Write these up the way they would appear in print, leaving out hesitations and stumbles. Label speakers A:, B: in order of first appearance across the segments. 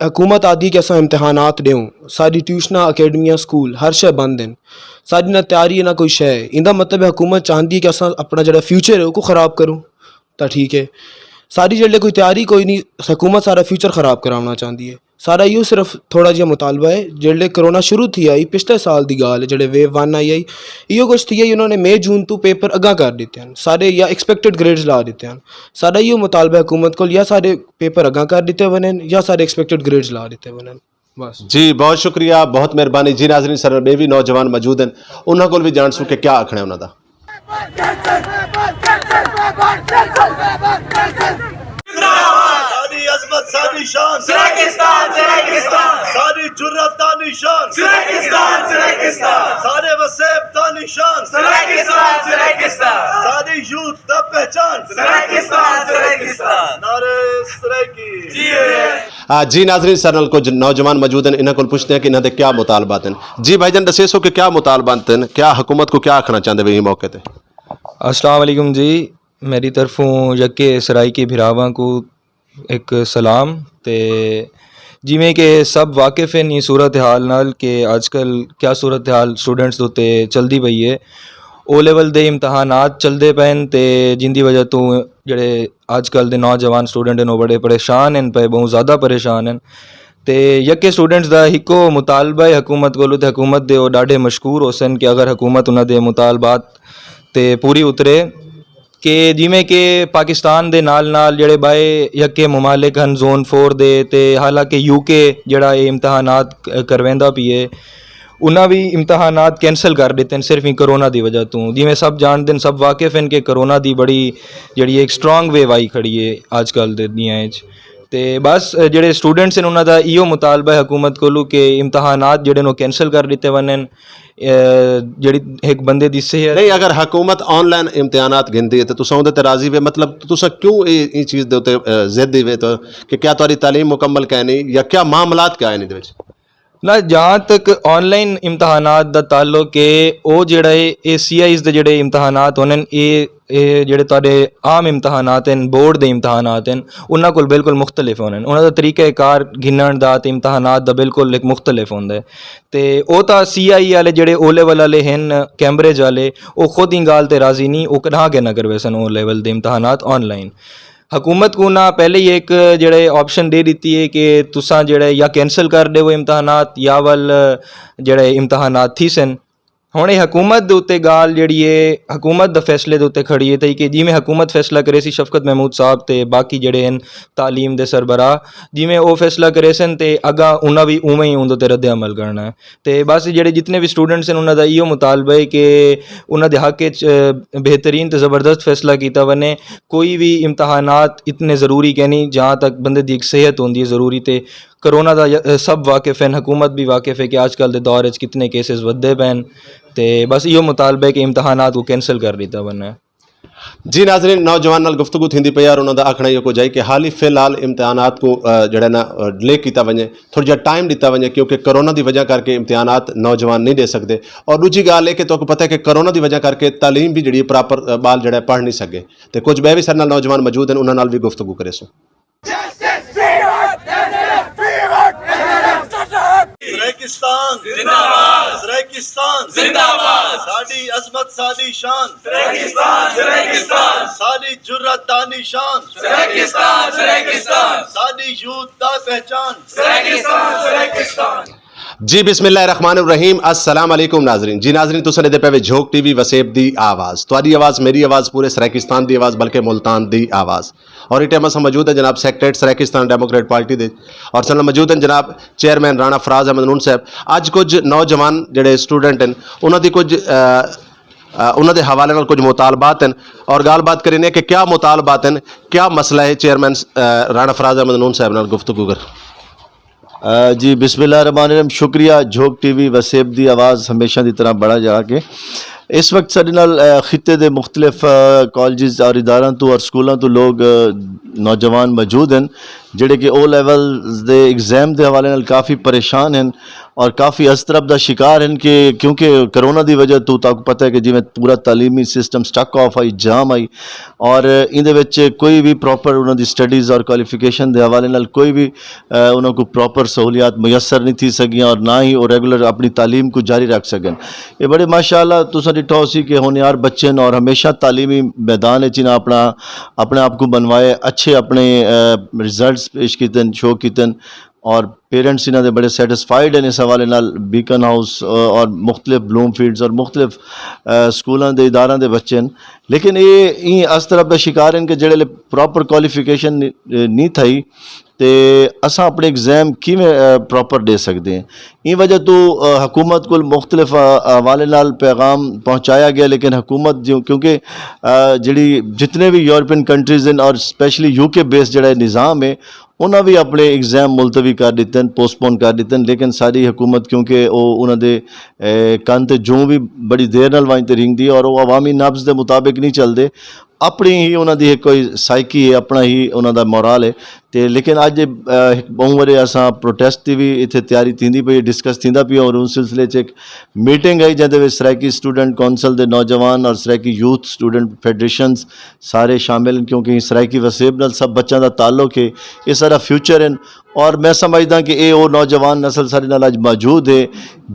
A: حکومت آدھی کہ اصل امتحانات دیوں ساری ٹیوشناں اکیڈمیاں سکول ہر شے بند ہیں ساری نہ تیاری ہے نہ کوئی شے ہے اندا مطلب ہے حکومت چاہتی ہے کہ اصل اپنا جڑا فیوچر ہے وہ خراب کروں تو ٹھیک ہے ساری جڑے کوئی تیاری کوئی نہیں حکومت سارا فیوچر خراب کرانا چاہتی ہے سارا یہ صرف تھوڑا جہا مطالبہ ہے جڑے کرونا شروع تھی آئی پچھلے سال دی گال ہے جڑے ویو 1 آئی یہ کچھ تھی انہوں نے مئی جون تو پیپر اگاں کر دیتے ہیں سارے یا ایکسپیکٹڈ گریڈز لا دیتے ہیں سارا یہ مطالبہ حکومت کو یا سارے پیپر اگاں کر دیتے بنیں یا سارے ایکسپیکٹڈ گریڈز لا دیتے بنیں بس
B: جی بہت شکریہ بہت مہربانی جی ناظرین سر میں بھی نوجوان موجود ہیں انہوں کو بھی جان سو کہ کیا آکھنا ہے انہوں دا
C: ساری عظمت ساری شان سرائکستان سرائکستان ساری جرت تا نشان سرائکستان سرائکستان سارے وسیب تا نشان سرائکستان سرائکستان ساری یوتھ تا پہچان سرائکستان سرائکستان نعرے سرائکی
B: جی ناظرین سر نال کچھ نوجوان موجود ہیں انہوں کو پوچھتے ہیں کہ انہوں دے کیا مطالبات ہیں جی بھائی جان دسے سو کہ کیا مطالبات ہیں کیا حکومت کو کیا آکھنا چاہتے ہیں یہ موقع تے
D: السلام علیکم جی میری طرفوں یکے سرائکی بھراواں کو ایک سلام تے جی میں کہ سب واقف ہیں یہ صورتحال نال کہ آج کل کیا صورتحال اسٹوڈنٹس دوتے چلدی پئی ہے او لیول دے امتحانات چلدے پین تے جن دی وجہ تو جڑے آج کل دے نوجوان اسٹوڈنٹ ہیں وہ بڑے پریشان ہیں پہ بہت زیادہ پریشان ہیں تے یکے اسٹوڈنٹس دا ہکو مطالبہ ہے حکومت کو تے حکومت دے وہ ڈاڈے مشکور ہو سن کہ اگر حکومت انہاں دے مطالبات تے پوری اترے کہ جویں کہ پاکستان دے نال نال جڑے بائے یکے ممالک ہن زون 4 دے تے حالانکہ یو کے جڑا یہ امتحانات کرویندا پیے انہاں بھی امتحانات کینسل کر دیتے ہیں صرف ہی کرونا دی وجہ تو جویں سب جانتے ہیں سب واقف ہیں کہ کرونا دی بڑی جڑی ایک سٹرانگ ویو آئی کھڑی ہے آج کل دے دنیا وچ تے بس جڑے اسٹوڈنٹس ہیں انہاں دا ایو مطالبہ ہے حکومت کولو کہ امتحانات جڑے نو کینسل کر دیتے ونن جڑی ایک بندے دی صحت
B: نہیں اگر حکومت آن لائن امتحانات گھندی ہے تو تساں اودے تے راضی وے مطلب تساں کیوں یہ چیز دے اوتے ضد وے تو کہ کیا تہاڈی تعلیم مکمل کہہ نہیں یا کیا معاملات کیا ہیں دے وچ
D: نہ جہاں تک آن لائن امتحانات دا تعلق ہے وہ جڑا ہے سی آئیز دے جڑے امتحانات ہونے یہ جڑے تہاڈے عام امتحانات ہیں بورڈ دے امتحانات ہیں انہاں کول بالکل مختلف ہونے انہاں دا طریقہ کار گھنن دا تے امتحانات دا بالکل ایک مختلف ہوندا ہے تے او تا سی آئی والے جڑے او لیول والے ہیں کیمبرج والے او خود ہی گال تے راضی نہیں او کہاں کے نہ کروے سن او لیول دے امتحانات آن لائن حکومت کو نہ پہلے ہی ایک جڑے آپشن دے دیتی ہے کہ تساں جڑے یا کینسل کر دے وہ امتحانات یا ول جڑے امتحانات تھی سن ہوں حکومت دے اتنے گال جڑی ہے حکومت دا فیصلے دے اتنے کھڑی ہے تے کہ جی میں حکومت فیصلہ کرے سی شفقت محمود صاحب تے باقی جڑے ہیں تعلیم دے سربراہ جی میں وہ فیصلہ کرے سن تے اگاں انہاں بھی اوویں ہی اون تے رد عمل کرنا ہے تے بس جڑے جتنے بھی اسٹوڈنٹس ہیں انہاں دا ایو مطالبہ ہے کہ انہاں دے حق وچ بہترین تے زبردست فیصلہ کیتا ونے کوئی بھی امتحانات اتنے ضروری کہ نہیں جہاں تک بندے دی ایک صحت ہوندی ہے ضروری تے کرونا دا سب واقف ہیں حکومت بھی واقف ہے کہ آج کل دے دور وچ کتنے کیسز ودے پین تے بس یہ مطالبہ ہے کہ امتحانات کو کینسل کر دیتا بننا ہے
B: جی ناظرین نوجوان نال گفتگو تھیندی پئی اور انہاں دا آکھنا یہ کو جائے کہ حالی فی الحال امتحانات کو جڑا نا ڈیلے کیتا ونجے تھوڑا جہا ٹائم دیتا ونجے کیونکہ کرونا دی وجہ کر کے امتحانات نوجوان نہیں دے سکتے اور دوجی گال ہے کہ تو کو پتہ ہے کہ کرونا دی وجہ کر کے تعلیم بھی جڑی پراپر بال جڑا پڑھ نہیں سکے تے کچھ بے بھی سر نال نوجوان موجود ہیں انہاں نال بھی گفتگو کرے سو
C: سرائکستان زندہ باد سرائکستان زندہ باد ساری عظمت ساری شان سرائکستان سرائکستان ساری جرت تا نشان سرائکستان سرائکستان ساری یوتھ تا پہچان سرائکستان سرائکستان
B: جی بسم اللہ الرحمن الرحیم السلام علیکم ناظرین جی ناظرین تو سنے دے پہ جھوک ٹی وی وسیب دی آواز تھوڑی آواز میری آواز پورے سرائکستان دی آواز بلکہ ملتان دی آواز اور یہ ہم موجود ہیں جناب سیکریٹریٹ سرائکستان ڈیموکریٹ پارٹی دے اور سن موجود ہیں جناب چیئرمین رانا فراز احمد نون صاحب اج کچھ نوجوان جڑے اسٹوڈنٹ ہیں انہوں دی کچھ انہوں دے حوالے نال کچھ مطالبات ہیں اور گال بات کریں کہ کیا مطالبات ہیں کیا مسئلہ ہے چیئرمین رانا فراز احمد نون صاحب نال گفتگو کر
E: جی بسم اللہ الرحمن الرحیم شکریہ جھوک ٹی وی وسیب دی آواز ہمیشہ دی طرح بڑا جا کے اس وقت سارے نال خطے دے مختلف کالجز اور اداراں تو اور سکولاں تو لوگ نوجوان موجود ہیں جڑے کہ او لیول دے ایگزام دے حوالے نال کافی پریشان ہیں اور کافی اضطراب دا شکار ہیں کہ کیونکہ کرونا دی وجہ تو تاکو پتہ ہے کہ جی میں پورا تعلیمی سسٹم سٹک آف آئی جام آئی اور اندے وچ کوئی بھی پراپر انہوں دی سٹڈیز اور کوالیفیکیشن دے حوالے نال کوئی بھی انہوں کو پراپر سہولیات میسر نہیں تھی سکیاں اور نہ ہی وہ ریگولر اپنی تعلیم کو جاری رکھ سکیں. یہ بڑے ماشاءاللہ تساں ڈٹھا ہو سی کہ ہونیار بچے اور ہمیشہ تعلیمی میدان چنا اپنے آپ کو بنوائے اچھے اپنے ریزلٹس پیش کیتن شو کیتن اور پیرنٹس انہوں نے بڑے سیٹسفائیڈ ہیں اس حوالے نال. بیکن ہاؤس اور مختلف بلوم فیلڈز اور مختلف سکولوں دے اداراں دے بچے ہیں لیکن یہ اس طرح دا شکار ہیں کہ جڑے پراپر کوالیفیکیشن نہیں تھئی تے اساں اپنے ایگزام کیویں پراپر دے سکتے ہیں. این وجہ تو حکومت کو مختلف حوالے نال پیغام پہنچایا گیا لیکن حکومت کیونکہ جڑی جتنے بھی یورپین کنٹریز ہیں اور اسپیشلی یو کے بیس جڑا نظام ہے انہاں بھی اپنے ایگزام ملتوی کر دیتے ہیں پوسٹ پون کر دیتے ہیں لیکن ساری حکومت کیونکہ وہ انہوں دے کن تے جو بھی بڑی دیر نال وائن تے رنگ دی اور وہ عوامی نبض دے مطابق نہیں چل دے اپنی ہی انہوں دی کوئی سائیکی ہے اپنا ہی انہوں دا مورال ہے تے لیکن اج بہوں ورے اساں پروٹیسٹ دی بھی اتنے تیاری تھیندی پئی ڈسکس تھیندا پیا اور اس سلسلے چ ایک میٹنگ آئی جہدے وچ سرائکی اسٹوڈنٹ کونسل دے نوجوان اور سرائکی یوتھ اسٹوڈنٹ فیڈریشنز سارے شامل ہیں کیونکہ سرائکی وسیب نال سب بچوں دا تعلق ہے یہ سارا فیوچر ہیں اور میں سمجھدا کہ اے وہ نوجوان نسل سارے نال اج موجود ہے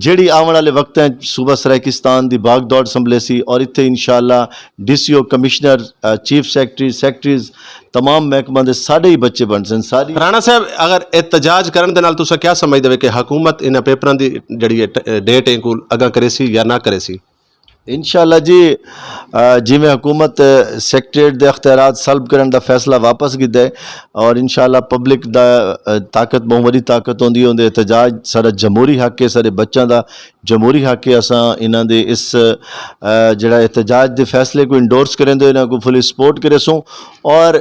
E: جیڑی آون والے وقت ہیں صوبہ سرائکستان دی باغ دوڑ سنبھلے سی اور اتنے انشاءاللہ ڈی سی او کمشنر چیف سیکٹریز تمام محکمہ دے سارے ہی بچے بن سن ساری.
B: رانا صاحب اگر احتجاج کرن دے نال تساں کیا سمجھ دے کہ حکومت ان پیپراں دی جڑی ڈیٹ ہے کو اگاں کرے سی یا نہ کرے سی؟
E: انشاءاللہ جی میں حکومت سیکٹریٹ دے اختیارات سلب کرن دا فیصلہ واپس گدا ہے اور انشاءاللہ پبلک دا طاقت بہت بڑی طاقت ہوندی ہے اندے احتجاج سارا جمہوری حق ہے سارے بچوں دا جمہوری حق ہے اساں انہاں دے اس جڑا احتجاج دے فیصلے کو انڈورس کریں دے انہاں کو فلی سپورٹ کرے سوں اور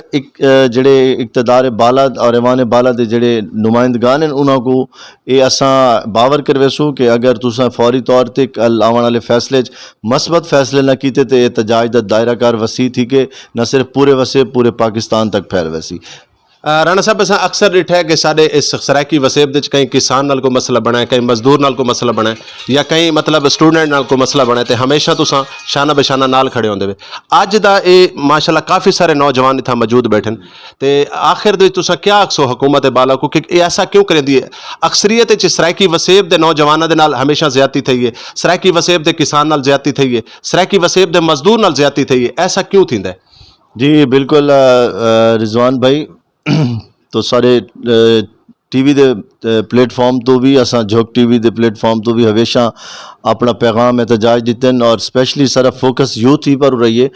E: جڑے اقتدار بالا اور ایوان بالا دے جڑے نمائندگان ہیں انہاں کو یہ اساں باور کروے سوں کہ اگر تساں فوری طور تے کل آون والے فیصلے مثبت فیصلے نہ کیتے تے احتجاج دا دائرہ کار وسیع تھی کہ نہ صرف پورے وسیب پورے پاکستان تک پھیل ویسی.
B: رانا صاحب اساں اکثر ڈٹھا ہے کہ سارے اس سرائکی وسیب دے کہیں کسان نال کو مسئلہ بنا ہے کہیں مزدور نال کو مسئلہ بنا ہے یا کہیں مطلب اسٹوڈنٹ نال کو مسئلہ بنا ہے تے ہمیشہ تساں شانہ بشانہ نال کھڑے ہوندے وے. اج دا اے ماشاءاللہ کافی سارے نوجوان اتھا موجود بیٹھن تے آخر دے تساں کیا آکھسو حکومت بالا کو کہ اے ایسا کیوں کرے دی ہے؟ اکثریت وچ سرائکی وسیب دے نوجواناں دے نال ہمیشہ زیادتی تھی ہے سرائکی وسیب دے کسان نال زیادتی تھی ہے سرائکی وسیب دے مزدور نال زیادتی تھی ہے ایسا کیوں تھیندا ہے؟
E: جی بالکل رضوان بھائی تو سارے ٹی وی دے پلیٹ فارم تو بھی اساں جھوک ٹی وی دے پلیٹ فارم تو بھی ہمیشہ اپنا پیغام احتجاج دیتے ہیں اور اسپیشلی سارا فوکس یوتھ ہی پر رہی ہے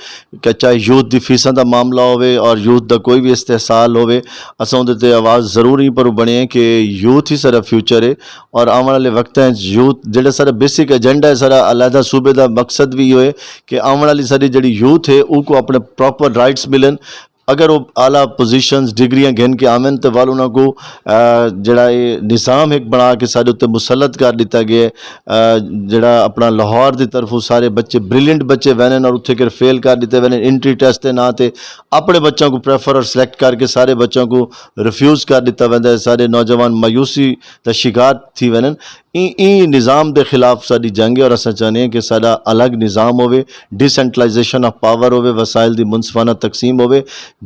E: کہ چاہے یوتھ دی فیساں دا معاملہ ہوئے اور یوتھ دا کوئی بھی استحصال ہوئے اساں اندر تے آواز ضرور ہی پر بنے ہیں کہ یوتھ ہی سارا فیوچر ہے اور آنے والے وقت ہیں یوتھ جڑا سارا بیسک ایجنڈا ہے سارا علیحدہ صوبے دا مقصد بھی ہوئے کہ آنے والی ساری جڑی یوتھ ہے ان کو اپنے پراپر رائٹس ملن اگر وہ اعلیٰ پوزیشنز ڈگریاں گھن کے آمن تو وال انہوں کو جڑا یہ نظام ایک بنا کے سارے اتنے مسلط کر دیتا گیا جڑا اپنا لاہور دی طرف سارے بچے بریلینٹ بچے وینن اور اتنے کر فیل کر دیتے وینن انٹری ٹیسٹ نہ تے اپنے بچوں کو پریفر اور سلیکٹ کر کے سارے بچوں کو ریفیوز کر دیتا ویندا ہے سارے نوجوان مایوسی دا شکار تھی وینن این نظام دے خلاف ساری جنگ ہے اور اساں چاہنے ہیں کہ سارا الگ نظام ہوئے ڈیسینٹرلائزیشن آف پاور ہوئے وسائل دی منصفانہ تقسیم ہوئے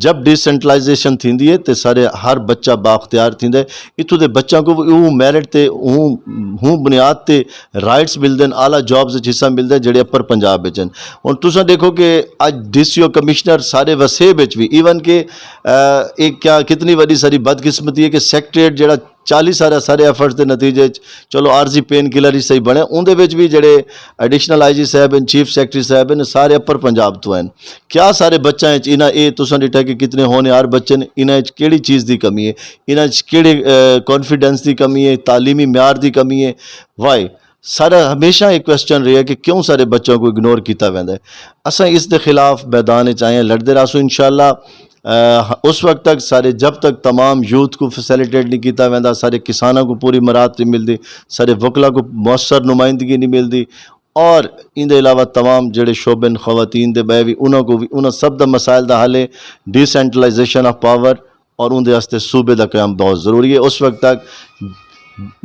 E: جب ڈیسینٹرلائزیشن تھیندی ہے تے سارے ہر بچہ بااختیار تھیندا ہے اتھوں دے بچوں کو میرٹ تے ہوں بنیاد تے رائٹس ملدے ہیں اعلیٰ جابز حصہ ملدا ہے جڑے اپر پنجاب وچ ہیں. ہن تساں دیکھو کہ اج ڈی سی او کمشنر سارے وسیب وچ بھی ایون کہ ایک کیا کتنی بڑی ساری بدقسمتی ہے کہ سیکٹریٹ جڑا 40 سارے ایفرٹس دے نتیجے چلو عارضی پین کلر ہی صحیح بنے اندے وچ بھی جڑے ایڈیشنل آئی جی صاحب ہیں چیف سیکٹری صاحب ہیں سارے اپر پنجاب تو ہیں. کیا سارے بچہ ہیں انہاں اے تساں ڈٹھا کہ کتنے ہونہار بچے ہیں انہاں وچ کیڑی چیز دی کمی ہے انہاں وچ کیڑے کانفیڈنس دی کمی ہے تعلیمی معیار دی کمی ہے وائی سارا ہمیشہ ایک کوشچن رہی ہے کہ کیوں سارے بچوں کو اگنور کیتا ویندا ہے. اساں اس دے خلاف میدان وچ آئے ہیں لڑدے رہسو انشاءاللہ اس وقت تک سارے جب تک تمام یوتھ کو فیسیلیٹیٹ نہیں کیتا ویندا سارے کسانوں کو پوری مراعات نہیں ملتی سارے وکلا کو مؤثر نمائندگی نہیں ملتی اور ان دے علاوہ تمام جڑے شعبے خواتین دے بے بھی انہوں کو بھی انہوں سب دا مسائل دا حل ہے ڈیسینٹرلائزیشن آف پاور اور ان دے واسطے صوبے دا قیام بہت ضروری ہے. اس وقت تک